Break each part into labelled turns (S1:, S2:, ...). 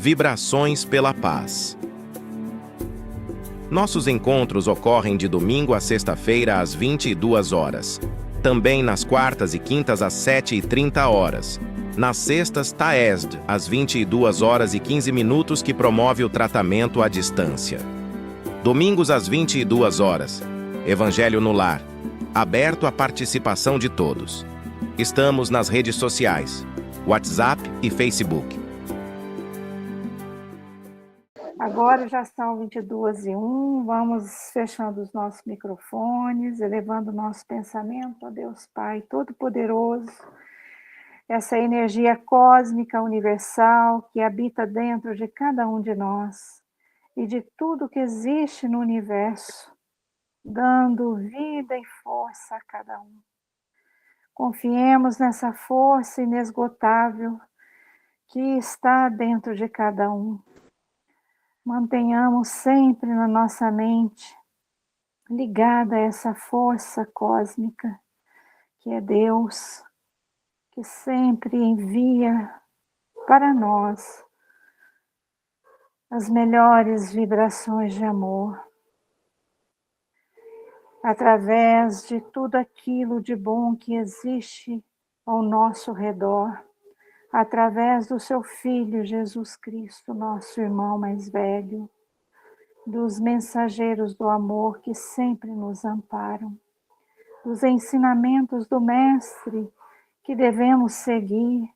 S1: Vibrações pela Paz. Nossos encontros ocorrem de domingo a sexta-feira às 22 horas. Também nas quartas e quintas às 7h30 horas. Nas sextas, TAESD, às 22 horas e 15 minutos, que promove o tratamento à distância. Domingos às 22 horas. Evangelho no Lar. Aberto à participação de todos. Estamos nas redes sociais, WhatsApp e Facebook.
S2: Agora já são 22h01, vamos fechando os nossos microfones, elevando o nosso pensamento a Deus Pai Todo-Poderoso, essa energia cósmica universal que habita dentro de cada um de nós e de tudo que existe no universo, dando vida e força a cada um. Confiemos nessa força inesgotável que está dentro de cada um. Mantenhamos sempre na nossa mente ligada a essa força cósmica, que é Deus, que sempre envia para nós as melhores vibrações de amor, através de tudo aquilo de bom que existe ao nosso redor, através do seu Filho Jesus Cristo, nosso irmão mais velho, dos mensageiros do amor que sempre nos amparam, dos ensinamentos do Mestre que devemos seguir,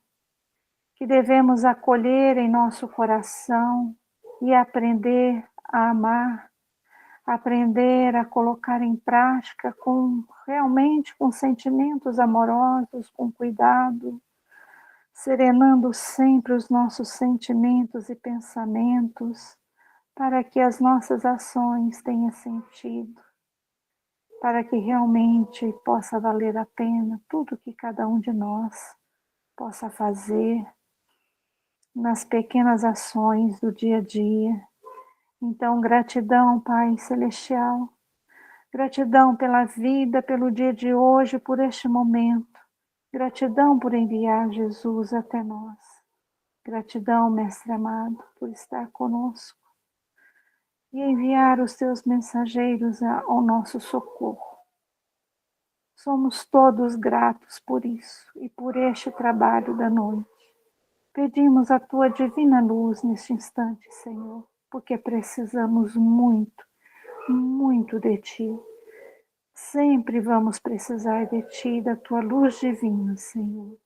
S2: que devemos acolher em nosso coração e aprender a amar, aprender a colocar em prática realmente com sentimentos amorosos, com cuidado, serenando sempre os nossos sentimentos e pensamentos, para que as nossas ações tenham sentido, para que realmente possa valer a pena tudo que cada um de nós possa fazer nas pequenas ações do dia a dia. Então, gratidão, Pai Celestial, gratidão pela vida, pelo dia de hoje, por este momento. Gratidão por enviar Jesus até nós. Gratidão, Mestre amado, por estar conosco e enviar os teus mensageiros ao nosso socorro. Somos todos gratos por isso e por este trabalho da noite. Pedimos a tua divina luz neste instante, Senhor, porque precisamos muito, muito de ti. Sempre vamos precisar de ti, da tua luz divina, Senhor.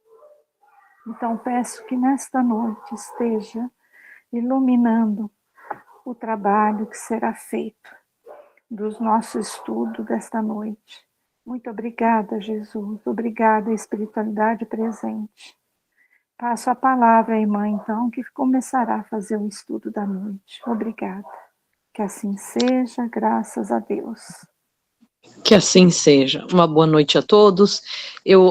S2: Então peço que nesta noite esteja iluminando o trabalho que será feito dos nossos estudos desta noite. Muito obrigada, Jesus. Obrigada, espiritualidade presente. Passo a palavra à irmã, então, que começará a fazer o estudo da noite. Obrigada. Que assim seja, graças a Deus.
S3: Que assim seja. Uma boa noite a todos.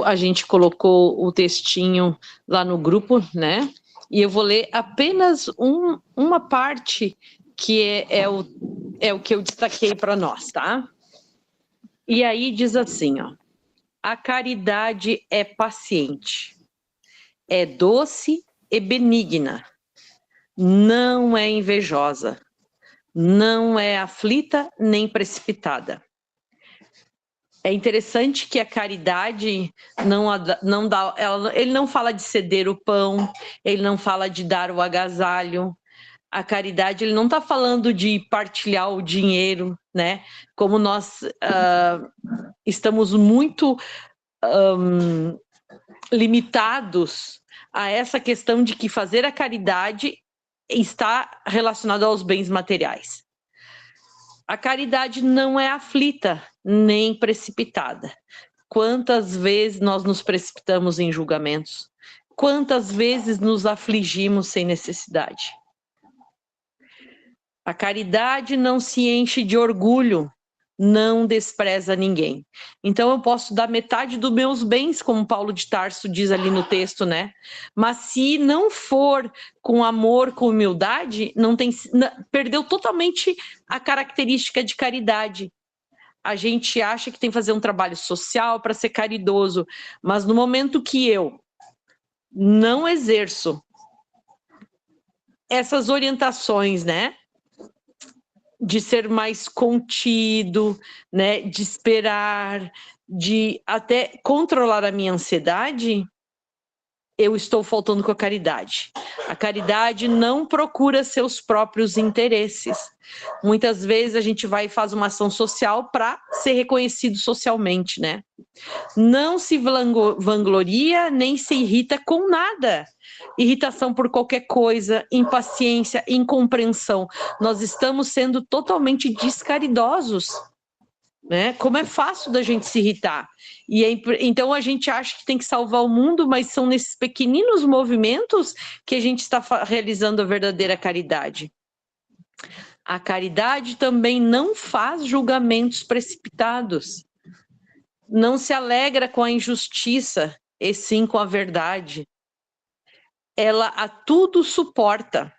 S3: A gente colocou o textinho lá no grupo, né? E eu vou ler apenas uma parte que é o que eu destaquei para nós, tá? E aí diz assim, ó: a caridade é paciente, é doce e benigna, não é invejosa, não é aflita nem precipitada. É interessante que a caridade não dá, ele não fala de ceder o pão, ele não fala de dar o agasalho. A caridade, ele não está falando de partilhar o dinheiro, né? Como nós estamos muito limitados a essa questão de que fazer a caridade está relacionado aos bens materiais. A caridade não é aflita nem precipitada. Quantas vezes nós nos precipitamos em julgamentos? Quantas vezes nos afligimos sem necessidade? A caridade não se enche de orgulho, não despreza ninguém. Então eu posso dar metade dos meus bens, como Paulo de Tarso diz ali no texto, né? Mas se não for com amor, com humildade, perdeu totalmente a característica de caridade. A gente acha que tem que fazer um trabalho social para ser caridoso, mas no momento que eu não exerço essas orientações, né? De ser mais contido, né? De esperar, de até controlar a minha ansiedade, eu estou faltando com a caridade. A caridade não procura seus próprios interesses. Muitas vezes a gente vai e faz uma ação social para ser reconhecido socialmente, né? Não se vangloria, nem se irrita com nada. Irritação por qualquer coisa, impaciência, incompreensão. Nós estamos sendo totalmente descaridosos, né? Como é fácil da gente se irritar. Então a gente acha que tem que salvar o mundo, mas são nesses pequeninos movimentos que a gente está realizando a verdadeira caridade. A caridade também não faz julgamentos precipitados. Não se alegra com a injustiça, e sim com a verdade. Ela a tudo suporta,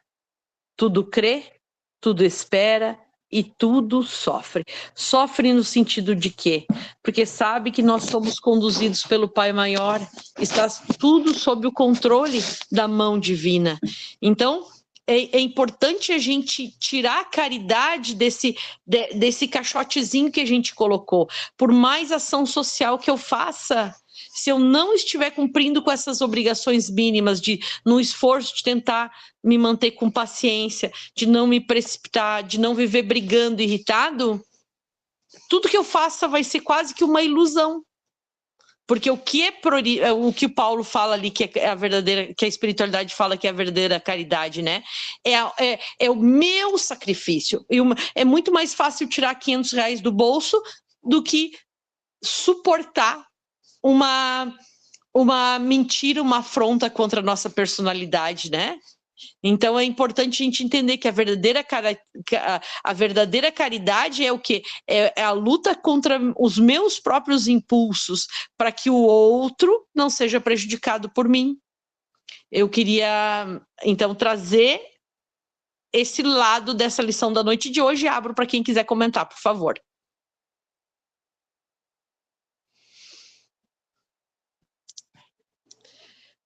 S3: tudo crê, tudo espera e tudo sofre. Sofre no sentido de quê? Porque sabe que nós somos conduzidos pelo Pai Maior, está tudo sob o controle da mão divina. Então, é importante a gente tirar a caridade desse caixotezinho que a gente colocou. Por mais ação social que eu faça, se eu não estiver cumprindo com essas obrigações mínimas no esforço de tentar me manter com paciência, de não me precipitar, de não viver brigando, irritado, tudo que eu faça vai ser quase que uma ilusão. Porque o que o Paulo fala ali, que é a verdadeira, que a espiritualidade fala que é a verdadeira caridade, né? É o meu sacrifício. É muito mais fácil tirar R$500 do bolso do que suportar uma mentira, uma afronta contra a nossa personalidade, né? Então é importante a gente entender que a verdadeira caridade é o quê? É a luta contra os meus próprios impulsos para que o outro não seja prejudicado por mim. Eu queria, então, trazer esse lado dessa lição da noite de hoje. Abro para quem quiser comentar, por favor.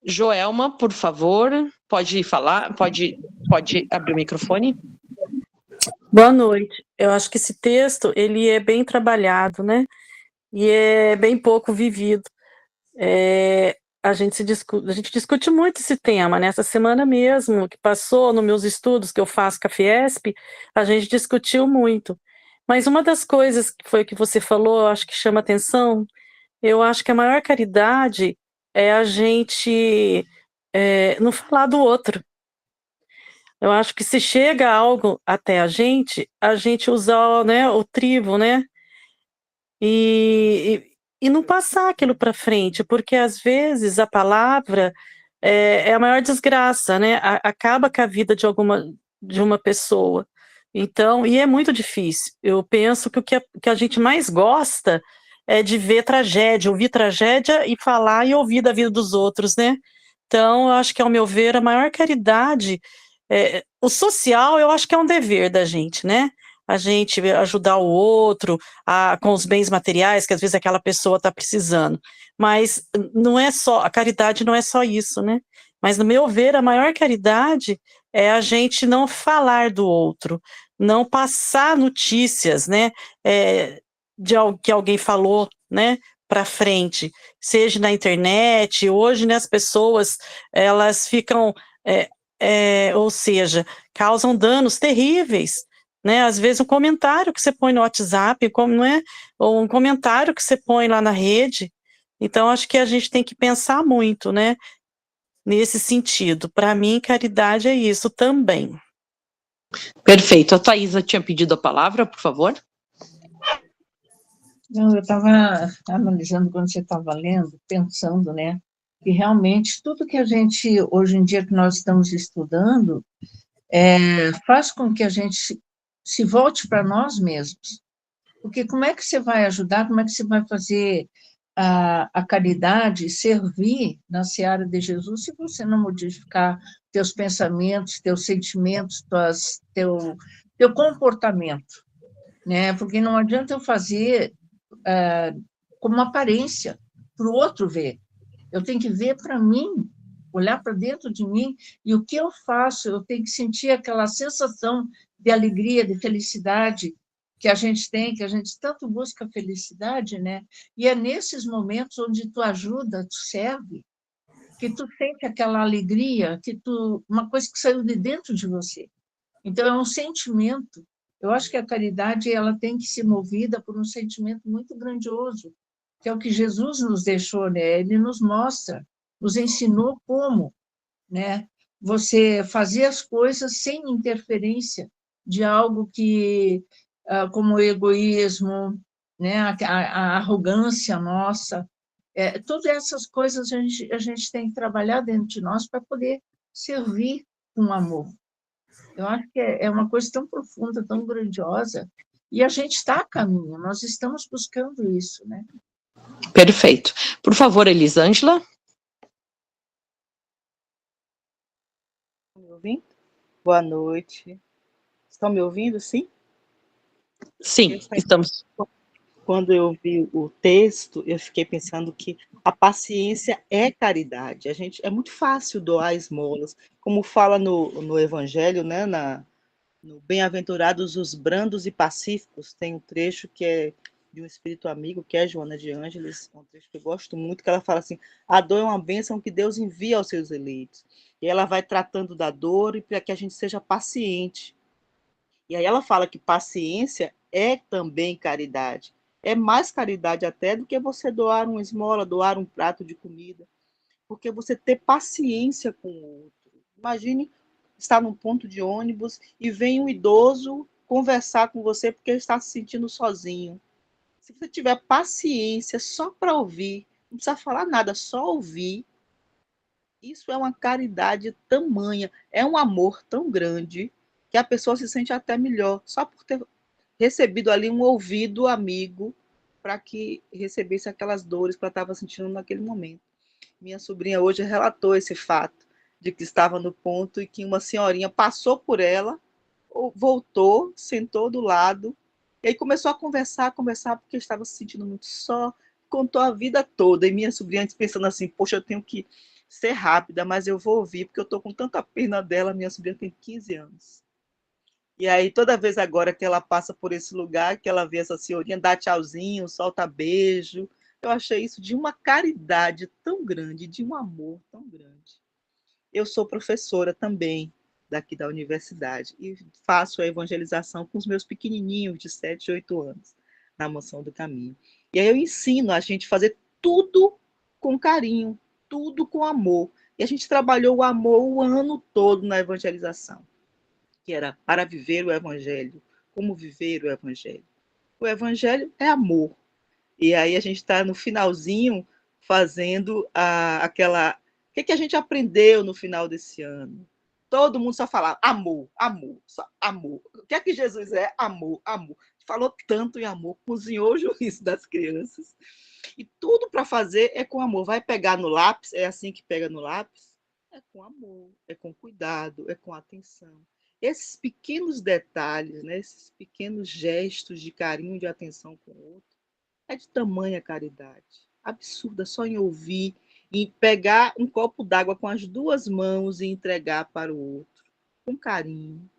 S3: Joelma, por favor, pode falar, pode abrir o microfone.
S4: Boa noite. Eu acho que esse texto, ele é bem trabalhado, né? E é bem pouco vivido. A gente discute muito esse tema, né? Essa semana mesmo, que passou nos meus estudos que eu faço com a Fiesp, a gente discutiu muito. Mas uma das coisas que foi o que você falou, eu acho que chama atenção, eu acho que a maior caridade é a gente não falar do outro. Eu acho que se chega algo até a gente usa, né, o trivo, né, e não passar aquilo para frente, porque às vezes a palavra é a maior desgraça, né, acaba com a vida de uma pessoa. Então, e é muito difícil. Eu penso que o que a gente mais gosta é de ver tragédia, ouvir tragédia e falar e ouvir da vida dos outros, né? Então, eu acho que, ao meu ver, a maior caridade, o social, eu acho que é um dever da gente, né? A gente ajudar o outro com os bens materiais que às vezes aquela pessoa está precisando. Mas não é só, a caridade não é só isso, né? Mas, no meu ver, a maior caridade é a gente não falar do outro, não passar notícias, né? Que alguém falou, né, para frente, seja na internet. Hoje, né, as pessoas, elas ficam, ou seja, causam danos terríveis, né, às vezes um comentário que você põe no WhatsApp, não é, ou um comentário que você põe lá na rede. Então, acho que a gente tem que pensar muito, né, nesse sentido. Para mim, caridade é isso também.
S3: Perfeito. A Thaisa tinha pedido a palavra, por favor.
S5: Não, eu estava analisando quando você estava lendo, pensando, né, que realmente tudo que a gente, hoje em dia, que nós estamos estudando, faz com que a gente se volte para nós mesmos. Porque como é que você vai ajudar, como é que você vai fazer a caridade servir na seara de Jesus se você não modificar teus pensamentos, teus sentimentos, teu comportamento, né? Porque não adianta eu fazer como aparência, para o outro ver. Eu tenho que ver para mim olhar para dentro de mim e o que eu faço, eu tenho que sentir aquela sensação de alegria, de felicidade que a gente tem, que a gente tanto busca felicidade, né? E é nesses momentos onde tu ajuda, tu serve, que tu sente aquela alegria, uma coisa que saiu de dentro de você. Então é um sentimento. Eu acho que a caridade ela tem que ser movida por um sentimento muito grandioso, que é o que Jesus nos deixou, né? Ele nos mostra, nos ensinou como, né? Você fazer as coisas sem interferência de algo que, como o egoísmo, né? A arrogância nossa, todas essas coisas a gente tem que trabalhar dentro de nós para poder servir com amor. Eu acho que é uma coisa tão profunda, tão grandiosa, e a gente está a caminho, nós estamos buscando isso, né?
S3: Perfeito. Por favor, Elisângela.
S6: Me ouvindo? Boa noite. Estão me ouvindo, sim?
S3: Sim, estamos.
S6: Quando eu vi o texto, eu fiquei pensando que a paciência é caridade. É muito fácil doar esmolas, como fala no Evangelho, né, no Bem-aventurados os brandos e pacíficos, tem um trecho que é de um espírito amigo, que é Joana de Ângeles, um trecho que eu gosto muito, que ela fala assim: a dor é uma bênção que Deus envia aos seus eleitos. E ela vai tratando da dor e para que a gente seja paciente. E aí ela fala que paciência é também caridade. É mais caridade até do que você doar uma esmola, doar um prato de comida. Porque você ter paciência com o outro. Imagine estar num ponto de ônibus e vem um idoso conversar com você porque ele está se sentindo sozinho. Se você tiver paciência só para ouvir, não precisa falar nada, só ouvir, isso é uma caridade tamanha, é um amor tão grande que a pessoa se sente até melhor, só por ter recebido ali um ouvido amigo para que recebesse aquelas dores que ela estava sentindo naquele momento. Minha sobrinha hoje relatou esse fato, de que estava no ponto e que uma senhorinha passou por ela, voltou, sentou do lado, e aí começou a conversar, porque estava se sentindo muito só, contou a vida toda, e minha sobrinha pensando assim, poxa, eu tenho que ser rápida, mas eu vou ouvir, porque eu estou com tanta pena dela, minha sobrinha tem 15 anos. E aí, toda vez agora que ela passa por esse lugar, que ela vê essa senhorinha, dá tchauzinho, solta beijo. Eu achei isso de uma caridade tão grande, de um amor tão grande. Eu sou professora também daqui da universidade e faço a evangelização com os meus pequenininhos de 7, 8 anos, na Mansão do Caminho. E aí eu ensino a gente a fazer tudo com carinho, tudo com amor. E a gente trabalhou o amor o ano todo na evangelização, que era para viver o evangelho. Como viver o evangelho? O evangelho é amor. E aí a gente está no finalzinho fazendo aquela... O que a gente aprendeu no final desse ano? Todo mundo só falava amor, amor, só amor. O que é que Jesus é? Amor, amor. Falou tanto em amor, cozinhou o juízo das crianças. E tudo para fazer é com amor. Vai pegar no lápis, é assim que pega no lápis? É com amor, é com cuidado, é com atenção. Esses pequenos detalhes, né, esses pequenos gestos de carinho e de atenção com o outro, é de tamanha caridade. Absurda, só em ouvir, em pegar um copo d'água com as duas mãos e entregar para o outro, com carinho.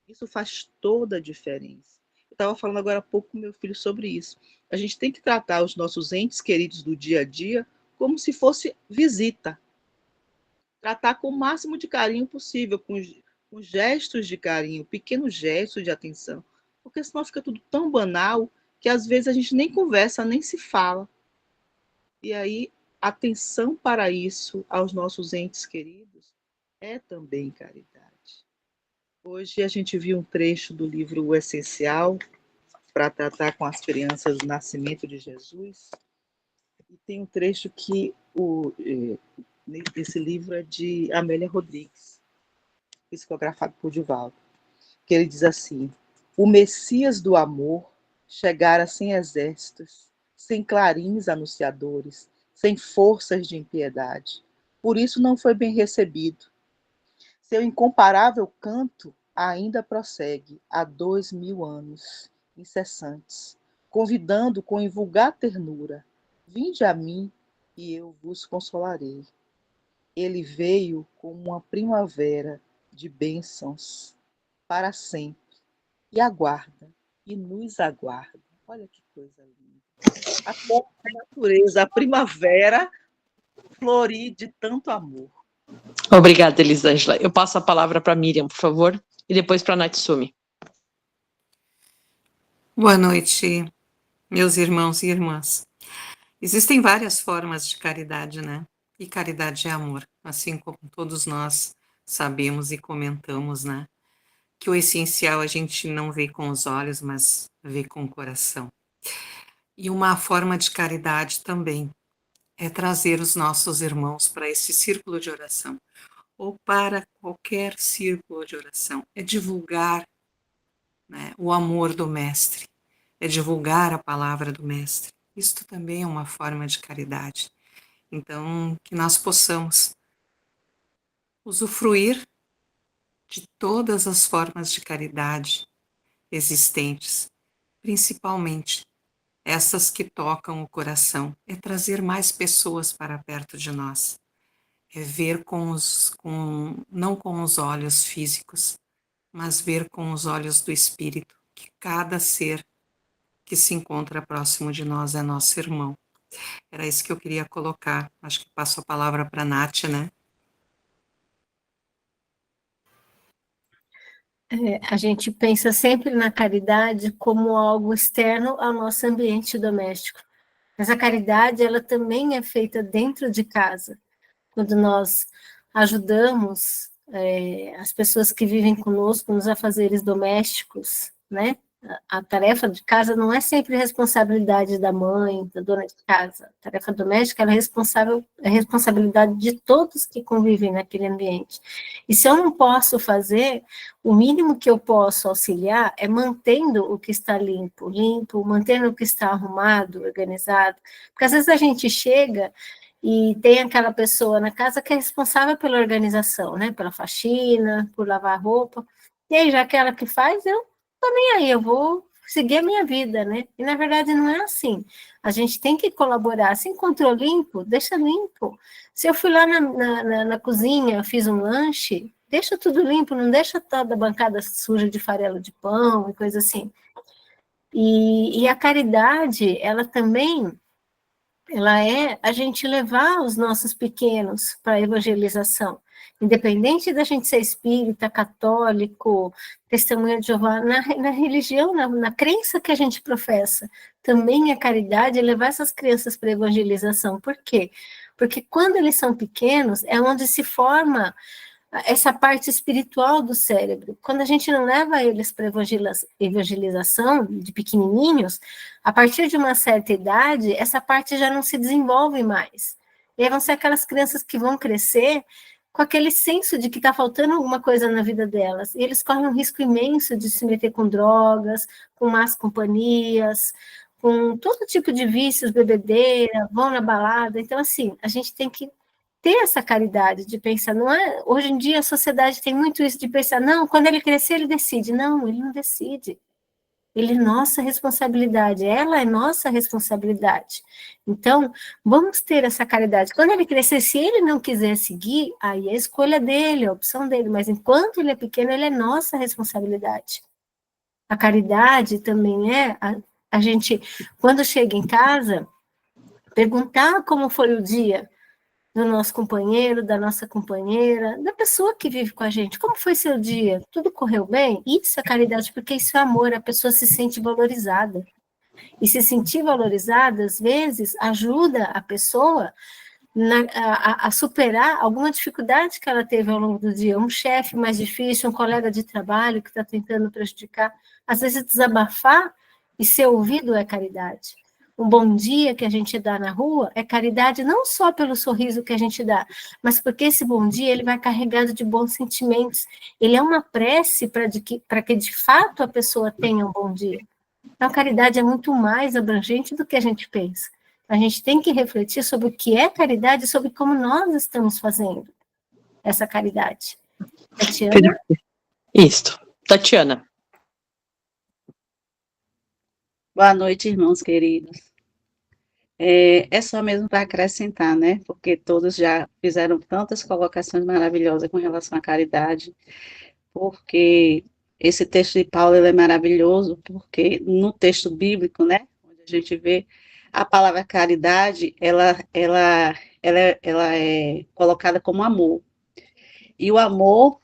S6: Isso faz toda a diferença. Eu estava falando agora há pouco com meu filho sobre isso. A gente tem que tratar os nossos entes queridos do dia a dia como se fosse visita. Tratar com o máximo de carinho possível, com gestos de carinho, pequenos gestos de atenção. Porque senão fica tudo tão banal que às vezes a gente nem conversa, nem se fala. E aí, atenção para isso aos nossos entes queridos é também caridade. Hoje a gente viu um trecho do livro O Essencial, para tratar com as crianças do nascimento de Jesus. E tem um trecho que esse livro é de Amélia Rodrigues, psicografado por Divaldo, que ele diz assim: o Messias do amor chegara sem exércitos, sem clarins anunciadores, sem forças de impiedade. Por isso não foi bem recebido. Seu incomparável canto ainda prossegue há 2000 anos, incessantes, convidando com invulgar ternura: vinde a mim e eu vos consolarei. ele veio como uma primavera de bênçãos para sempre e aguarda, e nos aguarda. Olha que coisa linda. Até a natureza, a primavera, florir de tanto amor.
S3: Obrigada, Elisângela. Eu passo a palavra para a Miriam, por favor, e depois para a Natsumi.
S7: Boa noite, meus irmãos e irmãs. Existem várias formas de caridade, né? E caridade é amor, assim como todos nós sabemos e comentamos, né? Que o essencial a gente não vê com os olhos, mas vê com o coração. E uma forma de caridade também é trazer os nossos irmãos para esse círculo de oração, ou para qualquer círculo de oração, é divulgar, né, o amor do Mestre, é divulgar a palavra do Mestre. Isto também é uma forma de caridade. Então, que nós possamos usufruir de todas as formas de caridade existentes, principalmente essas que tocam o coração, é trazer mais pessoas para perto de nós, é ver não com os olhos físicos, mas ver com os olhos do Espírito, que cada ser que se encontra próximo de nós é nosso irmão. Era isso que eu queria colocar. Acho que passo a palavra para a Nath, né?
S8: A gente pensa sempre na caridade como algo externo ao nosso ambiente doméstico. Mas a caridade, ela também é feita dentro de casa. Quando nós ajudamos as pessoas que vivem conosco nos afazeres domésticos, né? A tarefa de casa não é sempre responsabilidade da mãe, da dona de casa. A tarefa doméstica ela é responsabilidade de todos que convivem naquele ambiente. E se eu não posso fazer, o mínimo que eu posso auxiliar é mantendo o que está limpo, mantendo o que está arrumado, organizado. Porque às vezes a gente chega e tem aquela pessoa na casa que é responsável pela organização, né? Pela faxina, por lavar roupa. E aí, já que ela que faz, eu tô nem aí, eu vou seguir a minha vida, né? E na verdade não é assim. A gente tem que colaborar. Se encontrou limpo, deixa limpo. Se eu fui lá na cozinha, fiz um lanche, deixa tudo limpo, não deixa toda a bancada suja de farelo de pão e coisa assim. E a caridade, ela também, ela é a gente levar os nossos pequenos para a evangelização. Independente da gente ser espírita, católico, testemunha de Jeová, na religião, na crença que a gente professa, também a caridade é levar essas crianças para a evangelização. Por quê? Porque quando eles são pequenos, é onde se forma essa parte espiritual do cérebro. Quando a gente não leva eles para evangelização, de pequenininhos, a partir de uma certa idade, essa parte já não se desenvolve mais. E aí vão ser aquelas crianças que vão crescer com aquele senso de que está faltando alguma coisa na vida delas. E eles correm um risco imenso de se meter com drogas, com más companhias, com todo tipo de vícios, bebedeira, vão na balada. Então, assim, a gente tem que ter essa caridade de pensar, não é? Hoje em dia a sociedade tem muito isso de pensar, não, quando ele crescer ele decide. Não, ele não decide. Ele é nossa responsabilidade, ela é nossa responsabilidade. Então, vamos ter essa caridade. Quando ele crescer, se ele não quiser seguir, aí é a escolha dele, a opção dele, mas enquanto ele é pequeno, ele é nossa responsabilidade. A caridade também é a gente, quando chega em casa, perguntar como foi o dia do nosso companheiro, da nossa companheira, da pessoa que vive com a gente. Como foi seu dia? Tudo correu bem? Isso é caridade, porque isso é amor, a pessoa se sente valorizada. E se sentir valorizada, às vezes, ajuda a pessoa a superar alguma dificuldade que ela teve ao longo do dia. Um chefe mais difícil, um colega de trabalho que está tentando prejudicar. Às vezes, desabafar e ser ouvido é caridade. Um bom dia que a gente dá na rua é caridade não só pelo sorriso que a gente dá, mas porque esse bom dia ele vai carregado de bons sentimentos. Ele é uma prece para que de fato a pessoa tenha um bom dia. Então, a caridade é muito mais abrangente do que a gente pensa. A gente tem que refletir sobre o que é caridade e sobre como nós estamos fazendo essa caridade. Tatiana?
S3: Isso. Tatiana.
S9: Boa noite, irmãos queridos. É só mesmo para acrescentar, né? Porque todos já fizeram tantas colocações maravilhosas com relação à caridade, porque esse texto de Paulo ele é maravilhoso, porque no texto bíblico, né, onde a gente vê a palavra caridade, ela é colocada como amor. E o amor,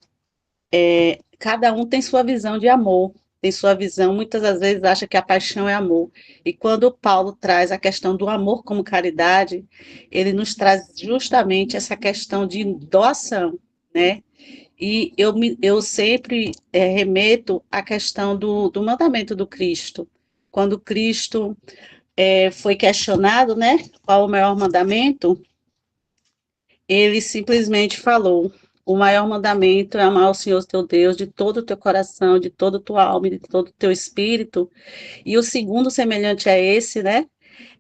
S9: cada um tem sua visão de amor, tem sua visão, muitas das vezes acha que a paixão é amor. E quando Paulo traz a questão do amor como caridade, ele nos traz justamente essa questão de doação, né? E eu sempre remeto à questão do mandamento do Cristo. Quando Cristo foi questionado, né, qual o maior mandamento, ele simplesmente falou: o maior mandamento é amar o Senhor teu Deus de todo o teu coração, de toda a tua alma e de todo o teu espírito. E o segundo semelhante a esse, né,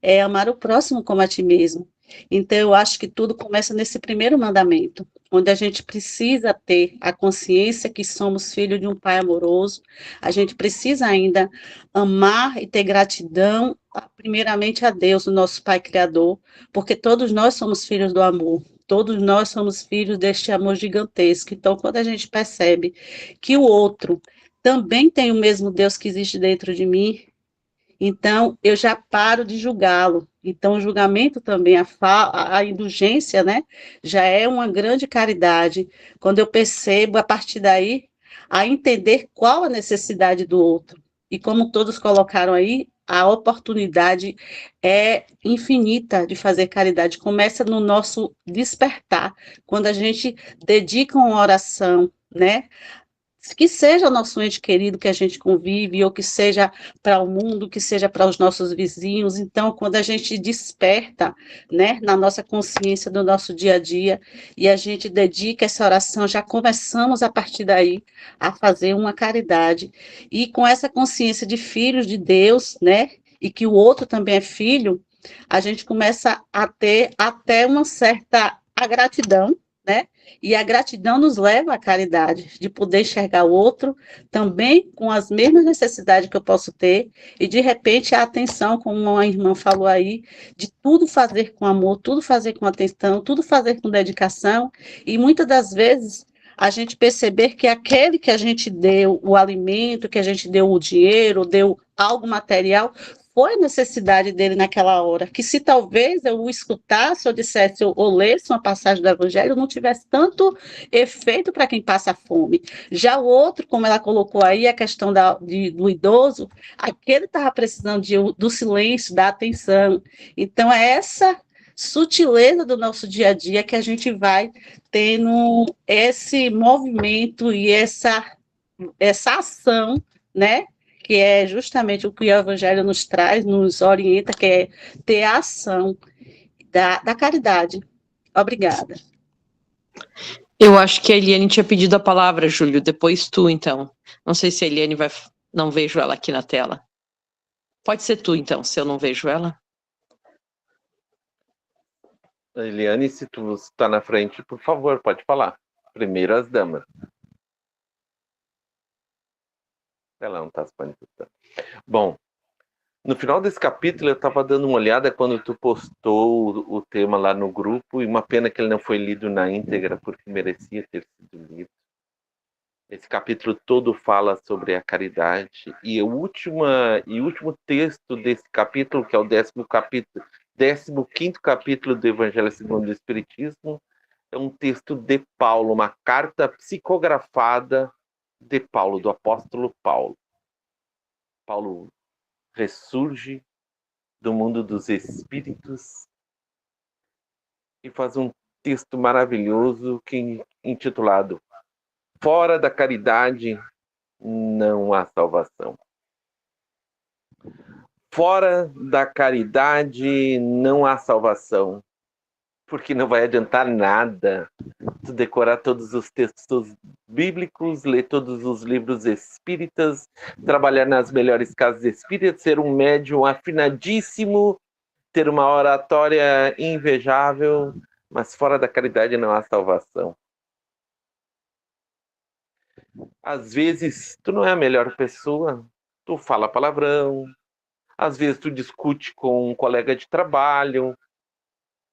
S9: é amar o próximo como a ti mesmo. Então, eu acho que tudo começa nesse primeiro mandamento, onde a gente precisa ter a consciência que somos filhos de um Pai amoroso, a gente precisa ainda amar e ter gratidão, primeiramente a Deus, o nosso Pai Criador, porque todos nós somos filhos do amor, todos nós somos filhos deste amor gigantesco. Então, quando a gente percebe que o outro também tem o mesmo Deus que existe dentro de mim, então, eu já paro de julgá-lo. Então, o julgamento também, a indulgência, né, já é uma grande caridade, quando eu percebo, a partir daí, a entender qual a necessidade do outro. E como todos colocaram aí, a oportunidade é infinita de fazer caridade. Começa no nosso despertar, quando a gente dedica uma oração, né, que seja o nosso ente querido que a gente convive, ou que seja para o mundo, que seja para os nossos vizinhos. Então, quando a gente desperta, né, na nossa consciência do nosso dia a dia, e a gente dedica essa oração, já começamos a partir daí a fazer uma caridade. E com essa consciência de filhos de Deus, né, e que o outro também é filho, a gente começa a ter até uma certa gratidão, né? E a gratidão nos leva à caridade, de poder enxergar o outro também com as mesmas necessidades que eu posso ter, e de repente a atenção, como a irmã falou aí, de tudo fazer com amor, tudo fazer com atenção, tudo fazer com dedicação, e muitas das vezes a gente perceber que aquele que a gente deu o alimento, que a gente deu o dinheiro, deu algo material, foi necessidade dele naquela hora, que se talvez eu o escutasse ou dissesse ou lesse uma passagem do Evangelho, não tivesse tanto efeito para quem passa fome. Já o outro, como ela colocou aí, a questão do idoso, aquele estava precisando do silêncio, da atenção. Então, é essa sutileza do nosso dia a dia que a gente vai tendo esse movimento e essa ação, né? Que é justamente o que o Evangelho nos traz, nos orienta, que é ter a ação da caridade. Obrigada.
S3: Eu acho que a Eliane tinha pedido a palavra, Júlio, depois tu, então. Não sei se a Eliane vai... Não vejo ela aqui na tela. Pode ser tu, então, se eu não vejo ela.
S10: Eliane, se tu está na frente, por favor, pode falar. Primeiro as damas. Ela não está se manifestando. Bom, no final desse capítulo eu estava dando uma olhada quando tu postou o tema lá no grupo, e uma pena que ele não foi lido na íntegra, porque merecia ter sido lido. Esse capítulo todo fala sobre a caridade, e o último texto desse capítulo, que é o 15º capítulo do Evangelho segundo o Espiritismo, é um texto de Paulo, uma carta psicografada de Paulo, do apóstolo Paulo. Paulo ressurge do mundo dos espíritos e faz um texto maravilhoso intitulado Fora da caridade não há salvação. Fora da caridade não há salvação, porque não vai adiantar nada tu decorar todos os textos bíblicos, ler todos os livros espíritas, trabalhar nas melhores casas espíritas, ser um médium afinadíssimo, ter uma oratória invejável, mas fora da caridade não há salvação. Às vezes, tu não é a melhor pessoa, tu fala palavrão, às vezes tu discute com um colega de trabalho,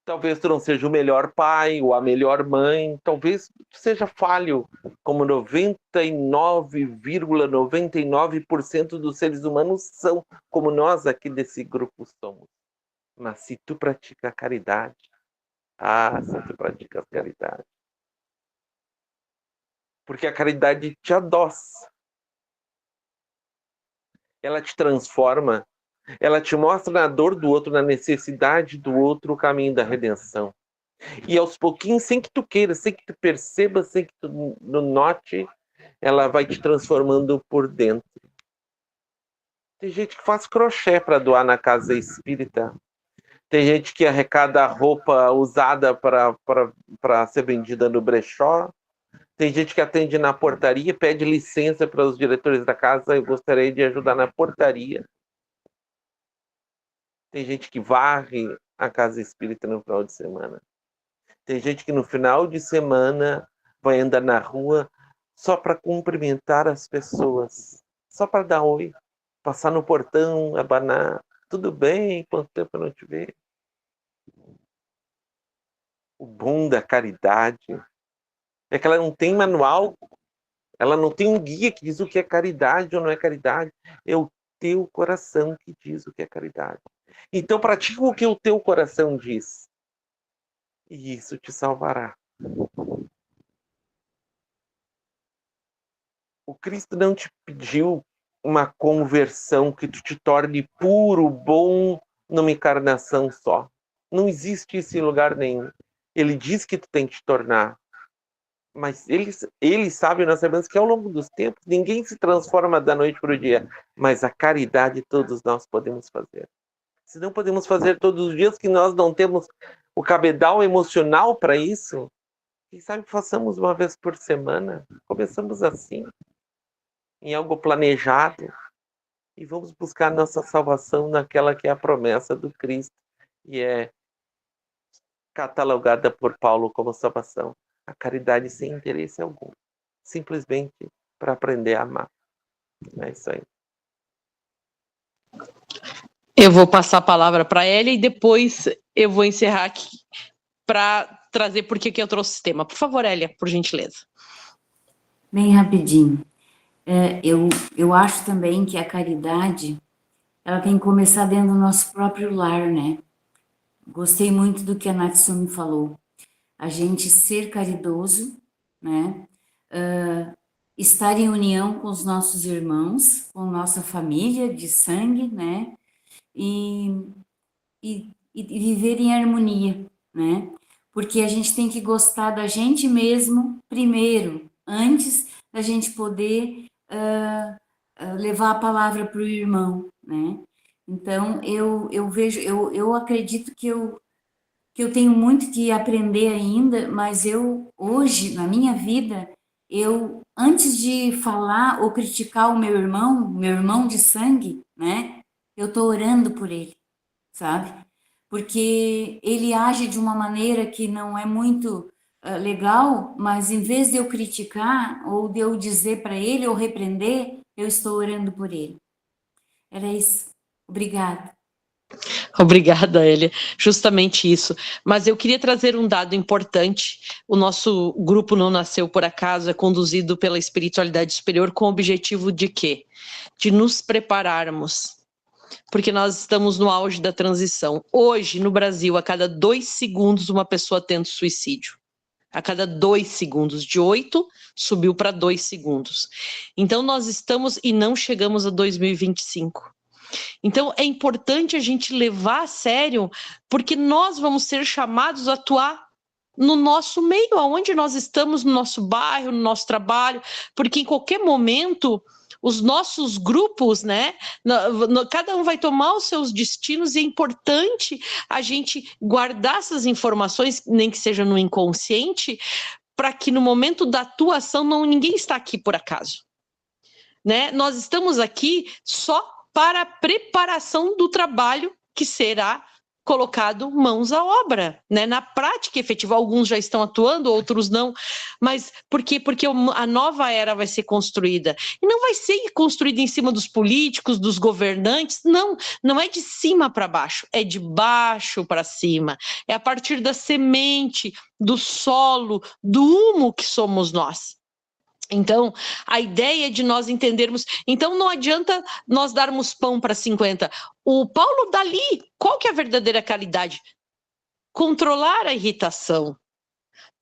S10: talvez tu não seja o melhor pai ou a melhor mãe, talvez tu seja falho, como 99,99% dos seres humanos são, como nós aqui desse grupo somos. Mas se tu pratica a caridade, se tu praticas caridade, porque a caridade te adoça, ela te transforma, ela te mostra na dor do outro, na necessidade do outro, o caminho da redenção. E aos pouquinhos, sem que tu queira, sem que tu perceba, sem que tu note, ela vai te transformando por dentro. Tem gente que faz crochê para doar na casa espírita. Tem gente que arrecada roupa usada para ser vendida no brechó. Tem gente que atende na portaria, pede licença para os diretores da casa, eu gostaria de ajudar na portaria. Tem gente que varre a casa espírita no final de semana. Tem gente que no final de semana vai andar na rua só para cumprimentar as pessoas, só para dar oi, passar no portão, abanar. Tudo bem? Quanto tempo eu não te vejo? O bom da caridade é que ela não tem manual, ela não tem um guia que diz o que é caridade ou não é caridade. É o teu coração que diz o que é caridade. Então pratica o que o teu coração diz. E isso te salvará. O Cristo não te pediu uma conversão que tu te torne puro, bom, numa encarnação só. Não existe isso em lugar nenhum. Ele diz que tu tem que te tornar. Mas ele sabe, nós sabemos que ao longo dos tempos, ninguém se transforma da noite para o dia. Mas a caridade todos nós podemos fazer. Se não podemos fazer todos os dias, que nós não temos o cabedal emocional para isso, quem sabe façamos uma vez por semana. Começamos assim, em algo planejado, e vamos buscar nossa salvação naquela que é a promessa do Cristo, e é catalogada por Paulo como salvação. A caridade sem interesse algum, simplesmente para aprender a amar. É isso aí.
S3: Eu vou passar a palavra para ela e depois eu vou encerrar aqui para trazer por que eu trouxe esse tema. Por favor, Elia, por gentileza.
S11: Bem rapidinho. Eu acho também que a caridade, ela tem que começar dentro do nosso próprio lar, né? Gostei muito do que a Natsumi falou. A gente ser caridoso, né? Estar em união com os nossos irmãos, com nossa família de sangue, né? E viver em harmonia, né? Porque a gente tem que gostar da gente mesmo primeiro, antes da gente poder levar a palavra para o irmão, né? Então, eu acredito que eu tenho muito que aprender ainda, mas hoje, na minha vida, antes de falar ou criticar o meu irmão de sangue, né? Eu estou orando por ele, sabe? Porque ele age de uma maneira que não é muito legal, mas em vez de eu criticar ou de eu dizer para ele ou repreender, eu estou orando por ele. Era isso. Obrigada.
S3: Obrigada, Elia. Justamente isso. Mas eu queria trazer um dado importante. O nosso grupo não nasceu por acaso, é conduzido pela espiritualidade superior com o objetivo de quê? De nos prepararmos. Porque nós estamos no auge da transição. Hoje, no Brasil, a cada 2 segundos, uma pessoa tenta suicídio. A cada 2 segundos. De 8, subiu para 2 segundos. Então, nós estamos e não chegamos a 2025. Então, é importante a gente levar a sério, porque nós vamos ser chamados a atuar no nosso meio, aonde nós estamos, no nosso bairro, no nosso trabalho, porque em qualquer momento os nossos grupos, né, cada um vai tomar os seus destinos, e é importante a gente guardar essas informações, nem que seja no inconsciente, para que no momento da atuação ninguém está aqui por acaso, né? Nós estamos aqui só para a preparação do trabalho que será colocado mãos à obra, né? Na prática efetiva, alguns já estão atuando, outros não, mas por quê? Porque a nova era vai ser construída, e não vai ser construída em cima dos políticos, dos governantes, não é de cima para baixo, é de baixo para cima, é a partir da semente, do solo, do humo que somos nós. Então, a ideia é de nós entendermos, então não adianta nós darmos pão para 50. O Paulo dali, qual que é a verdadeira caridade? Controlar a irritação,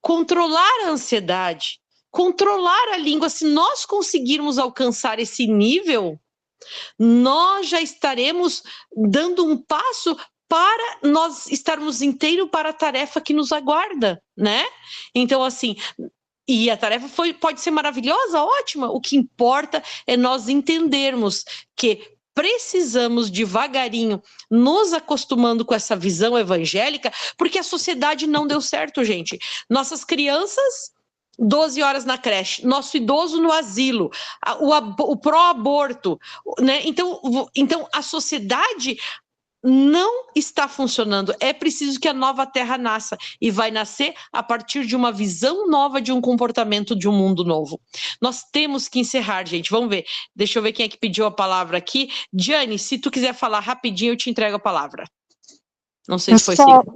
S3: controlar a ansiedade, controlar a língua. Se nós conseguirmos alcançar esse nível, nós já estaremos dando um passo para nós estarmos inteiros para a tarefa que nos aguarda, né? Então, assim... E a tarefa pode ser maravilhosa, ótima. O que importa é nós entendermos que precisamos devagarinho nos acostumando com essa visão evangélica, porque a sociedade não deu certo, gente. Nossas crianças, 12 horas na creche, nosso idoso no asilo, o pró-aborto, né? Então a sociedade não está funcionando. É preciso que a nova terra nasça, e vai nascer a partir de uma visão nova, de um comportamento, de um mundo novo. Nós temos que encerrar, gente. Vamos ver. Deixa eu ver quem é que pediu a palavra aqui. Diane, se tu quiser falar rapidinho, eu te entrego a palavra. Não sei se foi assim.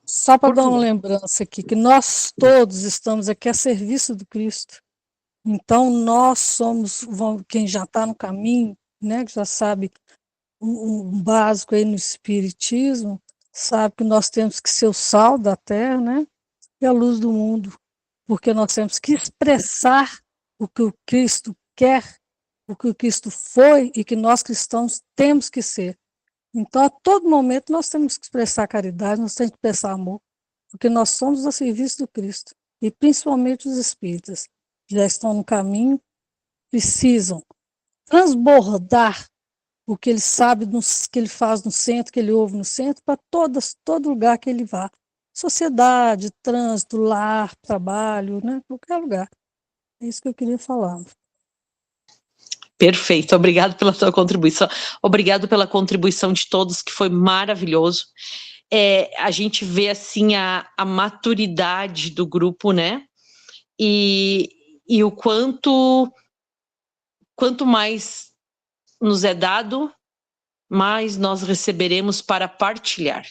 S12: Só para dar uma lembrança aqui, que nós todos estamos aqui a serviço do Cristo. Então, nós somos quem já está no caminho, né, que já sabe um básico aí no espiritismo, sabe que nós temos que ser o sal da terra, né, e a luz do mundo, porque nós temos que expressar o que o Cristo quer, o que o Cristo foi e que nós cristãos temos que ser. Então, a todo momento, nós temos que expressar caridade, nós temos que expressar amor, porque nós somos a serviço do Cristo, e principalmente os espíritas, que já estão no caminho, precisam transbordar o que ele sabe, que ele faz no centro, que ele ouve no centro, para todo lugar que ele vá. Sociedade, trânsito, lar, trabalho, né? Qualquer lugar. É isso que eu queria falar.
S3: Perfeito, obrigado pela sua contribuição. Obrigado pela contribuição de todos, que foi maravilhoso. A gente vê, assim, a maturidade do grupo, né? E o quanto mais nos é dado, mais nós receberemos para partilhar,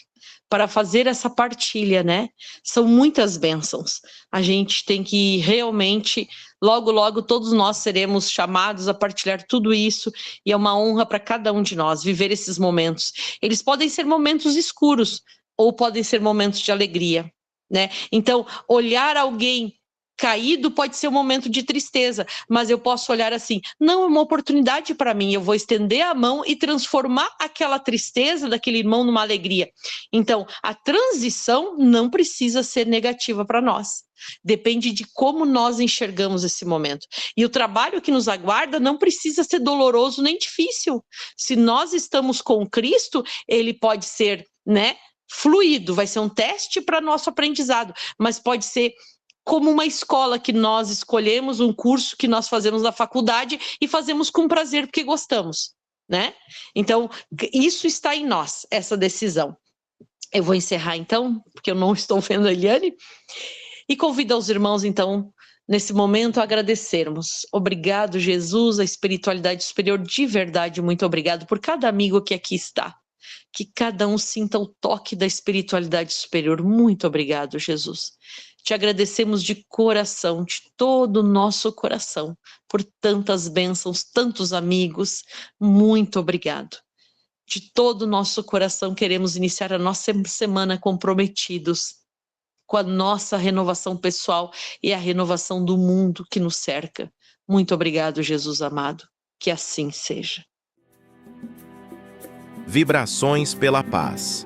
S3: para fazer essa partilha, né? São muitas bênçãos. A gente tem que realmente, logo, logo, todos nós seremos chamados a partilhar tudo isso, e é uma honra para cada um de nós viver esses momentos. Eles podem ser momentos escuros, ou podem ser momentos de alegria, né? Então, olhar alguém caído pode ser um momento de tristeza, mas eu posso olhar assim, não, é uma oportunidade para mim, eu vou estender a mão e transformar aquela tristeza daquele irmão numa alegria. Então, a transição não precisa ser negativa para nós, depende de como nós enxergamos esse momento. E o trabalho que nos aguarda não precisa ser doloroso nem difícil. Se nós estamos com Cristo, ele pode ser, né, fluido, vai ser um teste para nosso aprendizado, mas pode ser como uma escola que nós escolhemos, um curso que nós fazemos na faculdade e fazemos com prazer porque gostamos, né? Então, isso está em nós, essa decisão. Eu vou encerrar então, porque eu não estou vendo a Eliane, e convido os irmãos então, nesse momento, a agradecermos. Obrigado, Jesus, a espiritualidade superior, de verdade, muito obrigado por cada amigo que aqui está. Que cada um sinta o toque da espiritualidade superior. Muito obrigado, Jesus. Te agradecemos de coração, de todo o nosso coração, por tantas bênçãos, tantos amigos. Muito obrigado. De todo o nosso coração, queremos iniciar a nossa semana comprometidos com a nossa renovação pessoal e a renovação do mundo que nos cerca. Muito obrigado, Jesus amado. Que assim seja.
S1: Vibrações pela paz.